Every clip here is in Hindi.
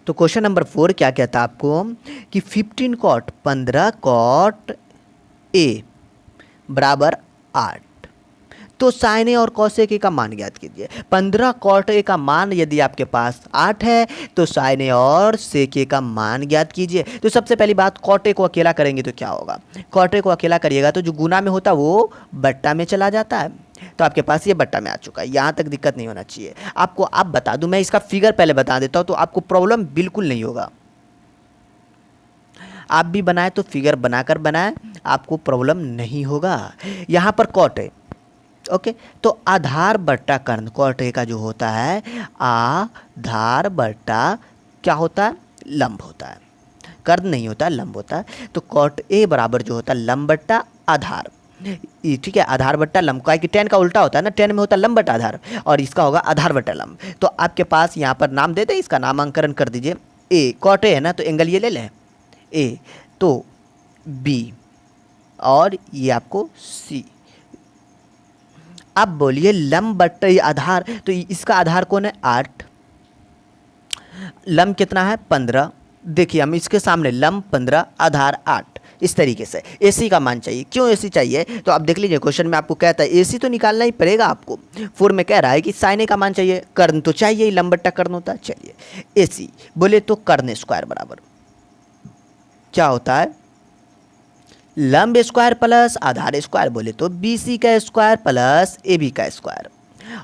तो क्वेश्चन नंबर 4 क्या कहता है आपको कि 15 कॉट 15 कॉट ए बराबर 8। तो साइन ए और कॉसेक ए का मान ज्ञात कीजिए। 15 कॉट ए का मान यदि आपके पास 8 है तो साइन ए और सेक ए का मान ज्ञात कीजिए। तो सबसे पहली बात, कॉट ए को अकेला करेंगे तो क्या होगा, कॉट ए को अकेला करिएगा तो जो गुना में होता है वो बट्टा में चला जाता है। तो आपके पास ये बट्टा में आ चुका है, यहाँ तक दिक्कत नहीं होना चाहिए। आपको आप बता दूं, मैं इसका फिगर पहले बता देता हूँ तो आपको प्रॉब्लम बिल्कुल नहीं होगा। आप भी बनाए तो फिगर बनाकर बनाए, आपको प्रॉब्लम नहीं होगा। यहाँ पर कॉट है, ओके, तो आधार बट्टा कर्ण, कॉट ए का जो होता है आधार बट्टा क्या होता है, लंब होता है, कर्ण नहीं होता, लंब होता है। तो कॉट ए बराबर जो होता है लंब बट्टा आधार, ठीक है, आधार बट्टा लंब का, कि 10 का उल्टा होता है ना, 10 में होता है लंब बट्टा आधार और इसका होगा आधार बट्टा लंब। तो आपके पास यहाँ पर नाम देते हैं, इसका नामांकन कर दीजिए। ए कॉट ए है ना, तो एंगल ये ले लें ए, तो बी और ये आपको सी। अब बोलिए लंब बट्टा आधार, तो इसका आधार कौन है 8, लंब कितना है 15। देखिए हम इसके सामने लंब 15 आधार 8, इस तरीके से एसी का मान चाहिए। क्यों एसी चाहिए, तो आप देख लीजिए क्वेश्चन में आपको कहता है एसी तो निकालना ही पड़ेगा आपको। 4 में कह रहा है कि साइन ए का मान चाहिए, कर्ण तो चाहिए ही, लंब बट्टा कर्ण होता है। चलिए एसी बोले तो कर्ण स्क्वायर बराबर क्या होता है, लंब स्क्वायर प्लस आधार स्क्वायर, बोले तो बीसी का स्क्वायर प्लस ए बी का स्क्वायर।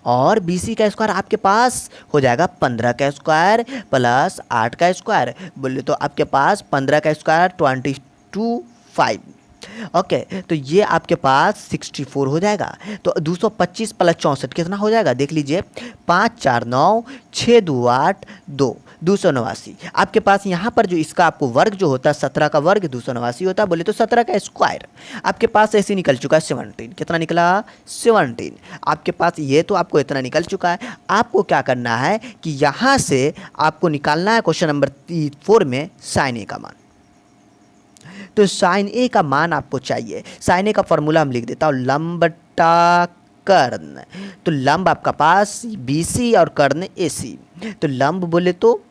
और बीसी का स्क्वायर आपके पास हो जाएगा 15 का स्क्वायर प्लस 8 का स्क्वायर, बोले तो आपके पास 15 का स्क्वायर 22 ओके, तो ये आपके पास 64 हो जाएगा। तो 225 प्लस 64 कितना हो जाएगा, देख लीजिए 5 4 9 6 2 8 2 289। आपके पास यहाँ पर जो इसका आपको वर्ग जो होता है 17 का वर्ग 289 होता है, बोले तो 17 का स्क्वायर आपके पास ऐसे निकल चुका है 17। कितना निकला 17। आपके पास ये तो आपको इतना निकल चुका है। आपको क्या करना है कि यहाँ से आपको निकालना है क्वेश्चन नंबर 4 में साइन ए का मान। तो साइन ए का मान आपको चाहिए। साइन ए का फॉर्मूला हम लिख देता हूँ, लंब बट्टा कर्ण। तो लंब आपका पास बीसी और कर्ण एसी। तो लंब बोले तो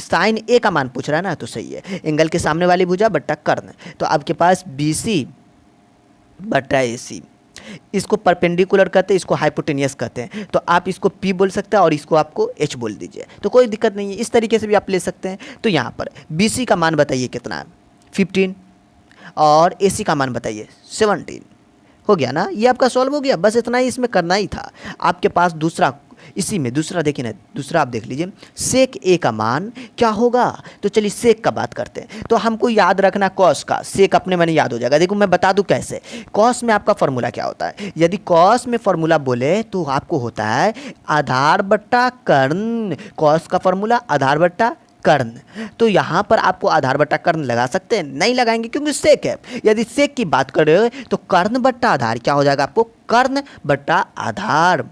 साइन ए का मान पूछ रहा है ना, तो सही है, एंगल के सामने वाली भुजा बट्टा कर्ण। तो आपके पास बीसी बट्टा एसी, इसको परपेंडिकुलर कहते हैं, इसको हाइपोटेनियस कहते हैं। तो आप इसको P बोल सकते हैं और इसको आपको H बोल दीजिए, तो कोई दिक्कत नहीं है, इस तरीके से भी आप ले सकते हैं। तो यहाँ पर BC का मान बताइए कितना है 15 और AC का मान बताइए 17। हो गया ना, ये आपका सॉल्व हो गया, बस इतना ही इसमें करना ही था। आपके पास दूसरा, इसी में दूसरा देखिए ना, दूसरा आप देख लीजिए सेक ए का मान क्या होगा। तो चलिए सेक का बात करते हैं। तो हमको याद रखना कॉस का, सेक अपने मन याद हो जाएगा। देखो मैं बता दूं कैसे। कॉस में आपका फॉर्मूला क्या होता है, यदि कॉस में फॉर्मूला बोले तो आपको होता है आधार बट्टा कर्ण। कॉस का फॉर्मूला आधार बट्टा कर्ण। तो यहाँ पर आपको आधार बट्टा कर्ण लगा सकते हैं, नहीं लगाएंगे क्योंकि सेक है। यदि सेक की बात करें तो कर्ण बट्टा आधार क्या हो जाएगा आपको, कर्ण बट्टा आधार,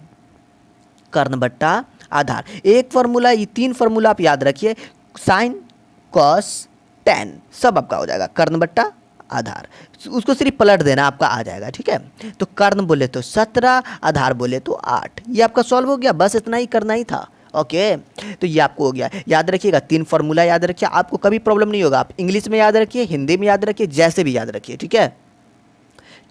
कर्ण बट्टा आधार। एक फॉर्मूला, ये 3 फॉर्मूला आप याद रखिए, साइन कॉस टेन सब आपका हो जाएगा कर्ण बट्टा आधार। उसको सिर्फ पलट देना, आपका आ जाएगा, ठीक है। तो कर्ण बोले तो 17, आधार बोले तो 8। ये आपका सॉल्व हो गया, बस इतना ही करना ही था। ओके, तो ये आपको हो गया। याद रखिएगा 3 फॉर्मूला याद रखिए, आपको कभी प्रॉब्लम नहीं होगा। आप इंग्लिश में याद रखिए, हिंदी में याद रखिए, जैसे भी याद रखिए, ठीक है।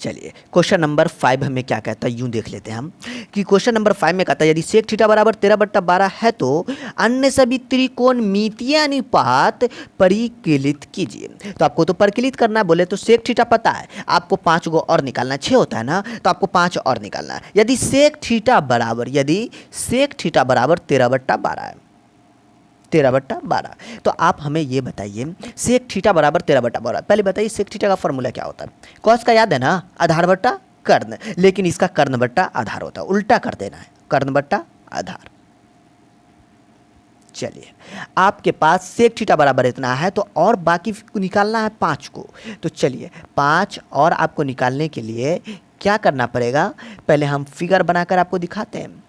चलिए क्वेश्चन नंबर 5 हमें क्या कहता है, यूं देख लेते हैं हम कि क्वेश्चन नंबर 5 में कहता है यदि सेक थीटा बराबर 13/12 है तो अन्य सभी त्रिकोणमितीय अनुपात परिकलित कीजिए। तो आपको तो परिकलित करना है, बोले तो सेक थीटा पता है आपको, 5 गो और निकालना, 6 होता है ना, तो आपको 5 और निकालना है। यदि सेक थीटा बराबर 13/12 है, 13/12, तो आप हमें ये बताइए सेक थीटा बराबर 13/12। पहले बताइए सेक थीटा का फॉर्मूला क्या होता है, कॉस का याद है ना, आधार बट्टा कर्ण, लेकिन इसका कर्ण बट्टा आधार होता है, उल्टा कर देना है, कर्ण बट्टा आधार। चलिए आपके पास सेक थीटा बराबर इतना है, तो और बाकी निकालना है 5 को। तो चलिए 5 और आपको निकालने के लिए क्या करना पड़ेगा, पहले हम फिगर बनाकर आपको दिखाते हैं।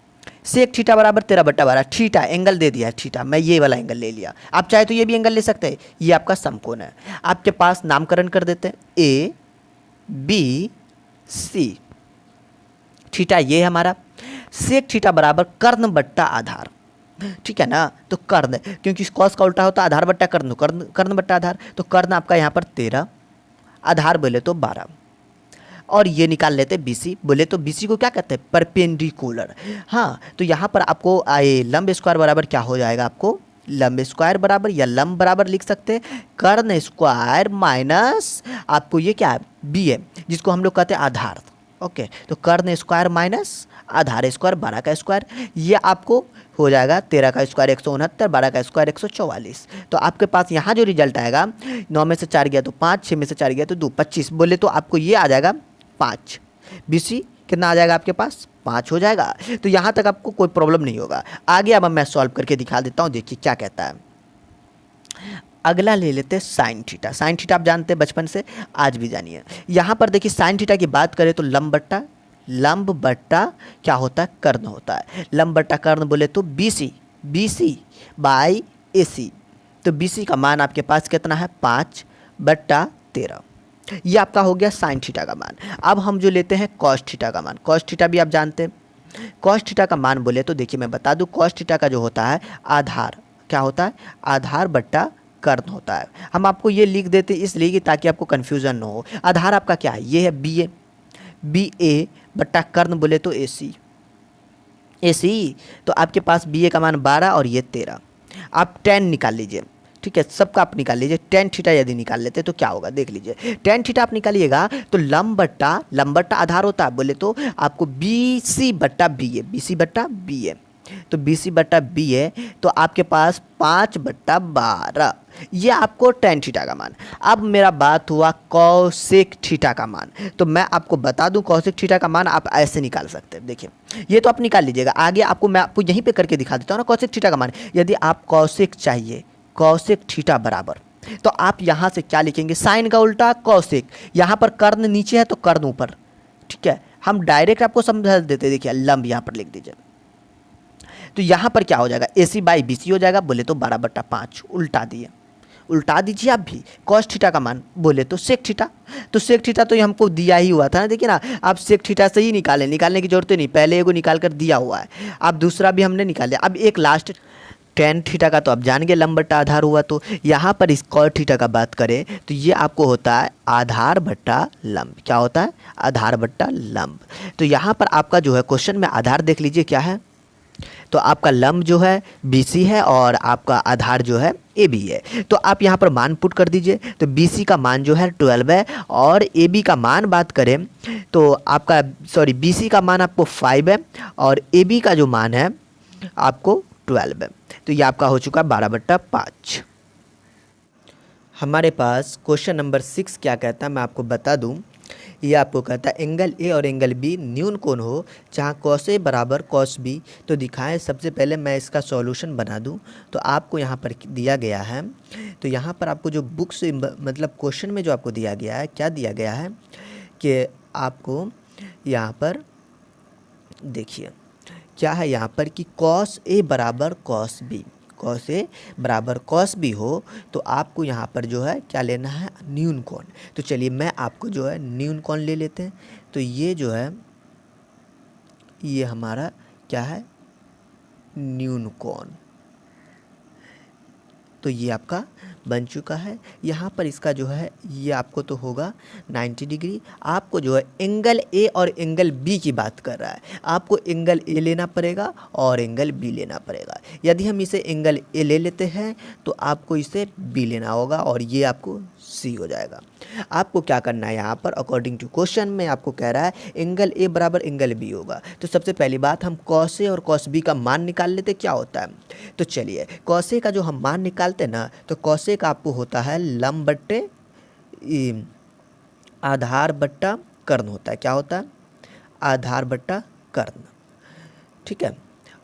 सेक थीटा बराबर 13/12, थीटा एंगल दे दिया है, थीटा मैं ये वाला एंगल ले लिया, आप चाहे तो ये भी एंगल ले सकते हैं, ये आपका समकोण है। आपके पास नामकरण कर देते हैं ए बी सी, थीटा ये है हमारा। सेक थीटा बराबर कर्ण बट्टा आधार, ठीक है ना। तो कर्ण, क्योंकि कॉस का उल्टा होता है आधार बट्टा कर्ण, कर्ण कर्ण बट्टा आधार, तो कर्ण आपका यहाँ पर 13, आधार बोले तो 12। और ये निकाल लेते हैं बीसी, बोले तो बीसी को क्या कहते हैं, परपेंडिकुलर। हाँ, तो यहाँ पर आपको आए लंब स्क्वायर बराबर क्या हो जाएगा, आपको लंब स्क्वायर बराबर या लंब बराबर लिख सकते हैं कर्ण स्क्वायर माइनस आपको ये क्या है बी है, जिसको हम लोग कहते हैं आधार। ओके, तो कर्ण स्क्वायर माइनस आधार स्क्वायर 12 का स्क्वायर, ये आपको हो जाएगा 13 का स्क्वायर 169, 12 का स्क्वायर 144। तो आपके पास यहाँ जो रिजल्ट आएगा 9 में से 4 गया तो 5, 6 में से 4 गया तो 2, 25, बोले तो आपको ये आ जाएगा 5। बीसी कितना आ जाएगा आपके पास, 5 हो जाएगा। तो यहाँ तक आपको कोई प्रॉब्लम नहीं होगा। आगे अब मैं सॉल्व करके दिखा देता हूँ, देखिए क्या कहता है। अगला ले लेते हैं साइन थीटा। साइन थीटा आप जानते हैं बचपन से, आज भी जानिए। यहाँ पर देखिए साइन थीटा की बात करें तो लंब बट्टा क्या होता है, कर्ण होता है। लंब बट्टा कर्ण बोले तो बीसी बाई AC। तो BC का मान आपके पास कितना है, 5/13। ये आपका हो गया साइन थीटा का मान। अब हम जो लेते हैं कॉस थीटा का मान, कॉस थीटा भी आप जानते हैं। कॉस थीटा का मान बोले तो देखिए मैं बता दूं, कॉस थीटा का जो होता है आधार क्या होता है, आधार बट्टा कर्ण होता है। हम आपको ये लिख देते इसलिए कि ताकि आपको कन्फ्यूज़न न हो। आधार आपका क्या है, ये है BA बट्टा कर्ण बोले तो AC। तो आपके पास BA का मान 12 और ये 13। आप 10 निकाल लीजिए, ठीक है, सबका आप निकाल लीजिए। टेन थीटा यदि निकाल लेते तो क्या होगा, देख लीजिए। टेन थीटा आप निकालिएगा तो लंब बट्टा आधार होता है, बोले तो आपको BC बट्टा BA। तो BC बट्टा BA, तो आपके पास 5/12, ये आपको टेन थीटा का मान। अब मेरा बात हुआ कॉसेक थीटा का मान। तो मैं आपको बता दूं कॉसेक थीटा का मान आप ऐसे निकाल सकते हैं। देखिए ये तो आप निकाल लीजिएगा, आगे आपको मैं आपको यहीं पे करके दिखा देता हूँ ना कॉसेक थीटा का मान। यदि आप कॉसेक चाहिए, कॉसेक थीटा बराबर, तो आप यहाँ से क्या लिखेंगे, साइन का उल्टा कॉसेक। यहाँ पर कर्ण नीचे है तो कर्ण ऊपर, ठीक है। हम डायरेक्ट आपको समझा देते, देखिए लंब यहाँ पर लिख दीजिए। तो यहाँ पर क्या हो जाएगा, AC बाई BC हो जाएगा, बोले तो 12/5। उल्टा दीजिए आप भी। कॉस थीटा का मान बोले तो सेक थीटा। तो सेक थीटा तो ये हमको दिया ही हुआ था ना, देखिए ना, आप सेक थीटा से ही निकालने की जरूरत नहीं, पहले एगो निकाल कर दिया हुआ है, अब दूसरा भी हमने निकाल लिया। अब एक लास्ट टेन थीटा का तो आप जान गए लंब बट्टा आधार हुआ। तो यहाँ पर इस कॉस थीटा का बात करें तो ये आपको होता है आधार बट्टा लंब। क्या होता है, आधार बट्टा लंब। तो यहाँ पर आपका जो है क्वेश्चन में आधार देख लीजिए क्या है, तो आपका लंब जो है BC है और आपका आधार जो है AB है। तो आप यहाँ पर मान पुट कर दीजिए। तो BC का मान जो है 12 है और AB का मान बात करें तो आपका BC का मान आपको 5 है और AB का जो मान है आपको 12 है। तो ये आपका हो चुका 12/5। हमारे पास क्वेश्चन नंबर 6 क्या कहता है मैं आपको बता दूं। ये आपको कहता है एंगल A और एंगल B न्यून कोण हो जहाँ cos A बराबर cos B तो दिखाएं। सबसे पहले मैं इसका सॉल्यूशन बना दूं। तो आपको यहाँ पर दिया गया है, तो यहाँ पर आपको जो बुक से मतलब क्वेश्चन में जो आपको दिया गया है, क्या दिया गया है कि आपको यहाँ पर देखिए क्या है, यहाँ पर कि cos A बराबर cos B, cos A बराबर cos B हो तो आपको यहाँ पर जो है क्या लेना है, न्यून कोण। तो चलिए मैं आपको जो है न्यून कोण ले लेते हैं। तो ये जो है ये हमारा क्या है, न्यून कोण। तो ये आपका बन चुका है। यहाँ पर इसका जो है ये आपको तो होगा 90 डिग्री। आपको जो है एंगल A और एंगल B की बात कर रहा है, आपको एंगल A लेना पड़ेगा और एंगल B लेना पड़ेगा। यदि हम इसे एंगल A ले लेते हैं तो आपको इसे B लेना होगा और ये आपको C हो जाएगा। आपको क्या करना है, यहाँ पर अकॉर्डिंग टू क्वेश्चन में आपको कह रहा है एंगल A बराबर एंगल B होगा। तो सबसे पहली बात हम cos A और cos B का मान निकाल लेते क्या होता है। तो चलिए cos A का जो हम मान निकालते हैं ना, तो cos A का आपको होता है लंब बट्टे आधार बट्टा कर्ण होता है। क्या होता है, आधार बट्टा कर्ण, ठीक है।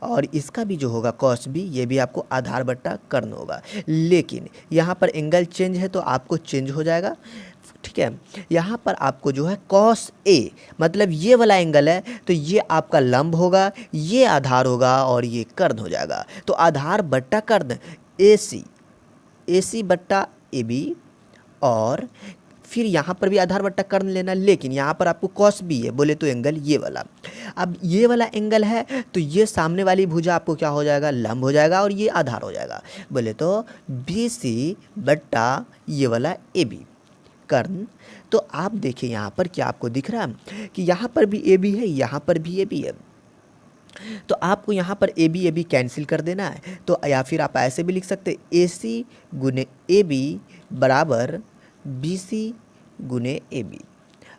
और इसका भी जो होगा cos B, ये भी आपको आधार बट्टा कर्ण होगा। लेकिन यहाँ पर एंगल चेंज है तो आपको चेंज हो जाएगा, ठीक है। यहाँ पर आपको जो है cos A मतलब ये वाला एंगल है तो ये आपका लंब होगा, ये आधार होगा और ये कर्ण हो जाएगा। तो आधार बट्टा कर्ण AC बट्टा AB और फिर यहाँ पर भी आधार बट्टा कर्ण लेना, लेकिन यहाँ पर आपको cos B है, बोले तो एंगल ये वाला। अब ये वाला एंगल है तो ये सामने वाली भुजा आपको क्या हो जाएगा, लंब हो जाएगा और ये आधार हो जाएगा। बोले तो बी सी बट्टा ये वाला ए बी कर्ण। तो आप देखिए यहाँ पर क्या आपको दिख रहा है कि यहाँ पर भी ए बी है, यहाँ पर भी ए बी है। तो आपको यहाँ पर ए बी कैंसिल कर देना है। तो या फिर आप ऐसे भी लिख सकते ए सी गुने ए बी बराबर बी सी गुने ए बी।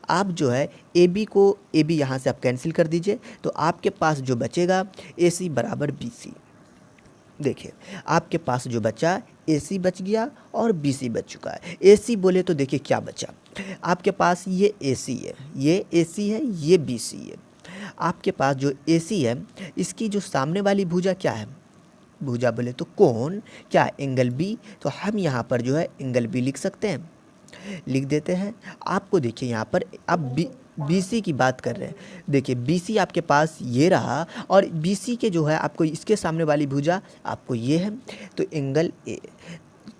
आप जो है ए बी यहाँ से आप कैंसिल कर दीजिए, तो आपके पास जो बचेगा ए सी बराबर बी सी। देखिए आपके पास जो बचा ए सी बच गया और बी सी बच चुका है। ए सी बोले तो देखिए क्या बचा, आपके पास ये ए सी है, ये ए सी है, ये बी सी है। आपके पास जो ए सी है इसकी जो सामने वाली भुजा क्या है, भुजा बोले तो कोण, क्या एंगल बी। तो हम यहाँ पर जो है एंगल बी लिख सकते हैं, लिख देते हैं। आपको देखिए यहाँ पर अब बी सी की बात कर रहे हैं। देखिए बी सी आपके पास ये रहा और बी सी के जो है आपको इसके सामने वाली भुजा आपको ये है, तो एंगल ए,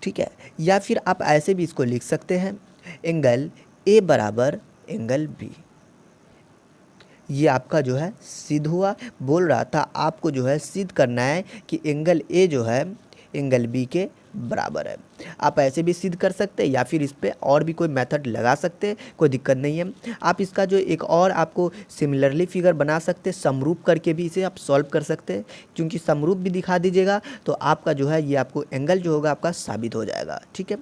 ठीक है। या फिर आप ऐसे भी इसको लिख सकते हैं एंगल ए बराबर एंगल बी। ये आपका जो है सिद्ध हुआ। बोल रहा था आपको जो है सिद्ध करना है कि एंगल ए जो है एंगल बी के बराबर है। आप ऐसे भी सिद्ध कर सकते हैं या फिर इस पर और भी कोई मेथड लगा सकते हैं, कोई दिक्कत नहीं है। आप इसका जो एक और आपको सिमिलरली फिगर बना सकते हैं, समरूप करके भी इसे आप सॉल्व कर सकते हैं, क्योंकि समरूप भी दिखा दीजिएगा तो आपका जो है ये आपको एंगल जो होगा आपका साबित हो जाएगा। ठीक है।